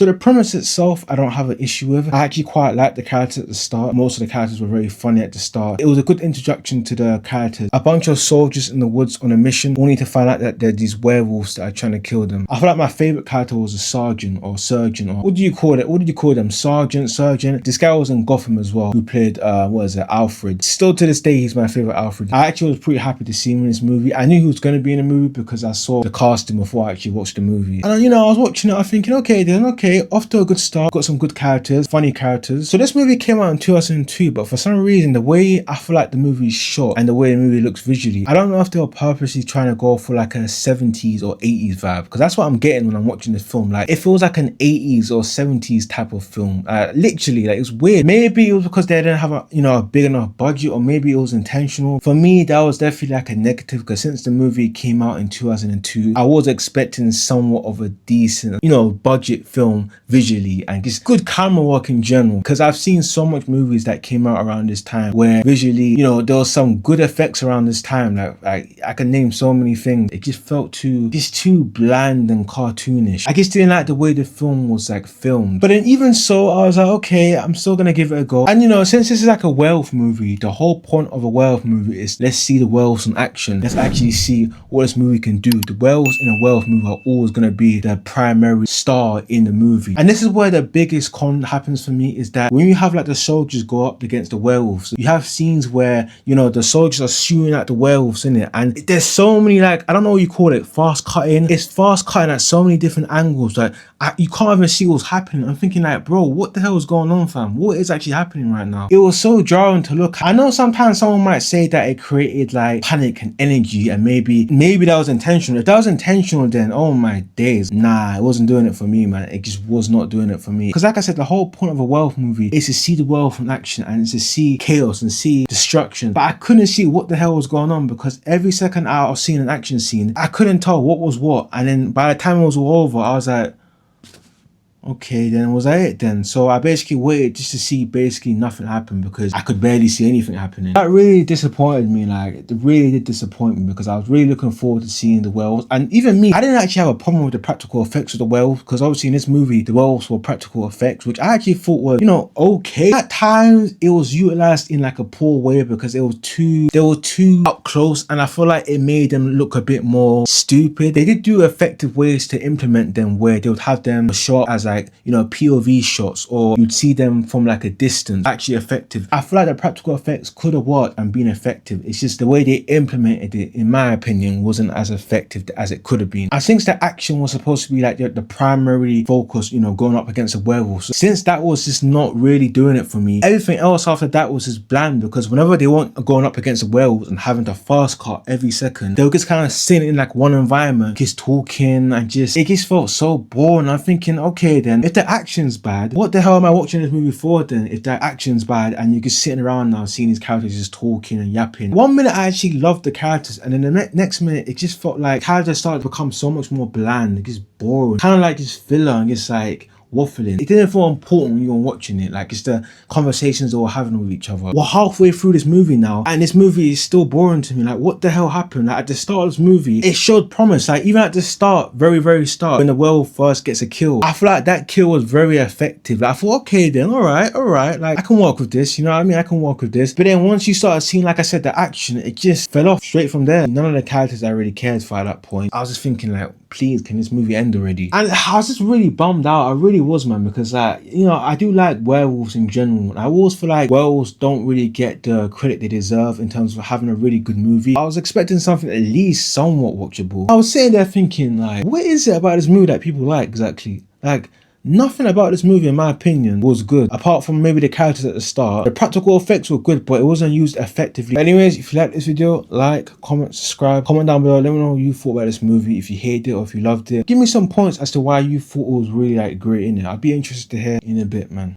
So the premise itself, I don't have an issue with. I actually quite liked the characters at the start. Most of the characters were very funny at the start. It was a good introduction to the characters. A bunch of soldiers in the woods on a mission, only to find out that there are these werewolves that are trying to kill them. I feel like my favorite character was a sergeant, or what do you call it? What did you call them? Sergeant. This guy was in Gotham as well, who played Alfred. Still to this day, he's my favorite Alfred. I actually was pretty happy to see him in this movie. I knew he was going to be in the movie because I saw the casting before I actually watched the movie. And I was watching it, I was thinking, okay, off to a good start. Got some good characters, funny characters. So this movie came out in 2002, but for some reason, the way I feel like the movie is shot and the way the movie looks visually, I don't know if they were purposely trying to go for like a 70s or 80s vibe, because that's what I'm getting when I'm watching this film. Like, it feels like an 80s or 70s type of film. Literally, like, it's weird. Maybe it was because they didn't have a big enough budget, or maybe it was intentional. For me, that was definitely like a negative, because since the movie came out in 2002, I was expecting somewhat of a decent, budget film visually, and just good camera work in general, because I've seen so much movies that came out around this time where visually, there was some good effects around this time. Like I can name so many things. It just felt too bland and cartoonish. I just didn't like the way the film was like filmed. But then even so, I was like, okay, I'm still gonna give it a go. And since this is like a werewolf movie, the whole point of a werewolf movie is, let's see the werewolves in action. Let's actually see what this movie can do. The werewolves in a werewolf movie are always gonna be the primary star in the movie. And this is where the biggest con happens for me, is that when you have like the soldiers go up against the werewolves, you have scenes where, the soldiers are shooting at the werewolves in it, and there's so many, like, I don't know what you call it, fast cutting. It's fast cutting at so many different angles, like you can't even see what's happening. I'm thinking like, bro, what the hell is going on, fam? What is actually happening right now? It was so jarring to look at. I know sometimes someone might say that it created like panic and energy, and maybe that was intentional. If that was intentional, then oh my days, nah, it wasn't doing it for me, man. It just was not doing it for me. Because like I said, the whole point of a werewolf movie is to see the werewolf in action, and it's to see chaos and see destruction. But I couldn't see what the hell was going on, because every second I was seeing an action scene, I couldn't tell what was what. And then by the time it was all over, I was like, okay, then was that it then? So I basically waited just to see basically nothing happen, because I could barely see anything happening. That really disappointed me. Like, it really did disappoint me, because I was really looking forward to seeing the werewolves. And even me, I didn't actually have a problem with the practical effects of the werewolves, because obviously in this movie the werewolves were practical effects, which I actually thought was, okay. At times it was utilized in like a poor way, because they were too up close, and I feel like it made them look a bit more stupid. They did do effective ways to implement them, where they would have them shot as like, POV shots, or you'd see them from like a distance, actually effective. I feel like the practical effects could have worked and been effective. It's just the way they implemented it, in my opinion, wasn't as effective as it could have been. I think the action was supposed to be like the primary focus, going up against a werewolf. So since that was just not really doing it for me, everything else after that was just bland, because whenever they weren't going up against the werewolves and having to fast cut every second, they were just kind of sitting in like one environment, just talking, and it just felt so boring. I'm thinking, okay then, if the action's bad, what the hell am I watching this movie for then? If the action's bad and you're just sitting around now seeing these characters just talking and yapping. One minute I actually loved the characters, and then the next minute it just felt like characters started to become so much more bland, just boring, kind of like just filler and just like waffling. It didn't feel important when you were watching it, like it's the conversations they were having with each other. We're halfway through this movie now, and this movie is still boring to me. Like, what the hell happened? Like, at the start of this movie, it showed promise. Like, even at the start, very start, when the werewolf first gets a kill, I feel like that kill was very effective. Like, I thought, okay then, all right, like, I can work with this, you know what I mean? I can work with this. But then once you started seeing, like I said, the action, it just fell off straight from there. None of the characters I really cared for at that point. I was just thinking like, please, can this movie end already? And I was just really bummed out. I really was, man, because like, I do like werewolves in general. I always feel like werewolves don't really get the credit they deserve in terms of having a really good movie. I was expecting something at least somewhat watchable. I was sitting there thinking like, what is it about this movie that people like exactly? Like, nothing about this movie, in my opinion, was good, apart from maybe the characters at the start. The practical effects were good, but it wasn't used effectively. Anyways, if you like this video, like, comment, subscribe, comment down below. Let me know what you thought about this movie, if you hated it or if you loved it. Give me some points as to why you thought it was really like great in it. I'd be interested to hear in a bit, man.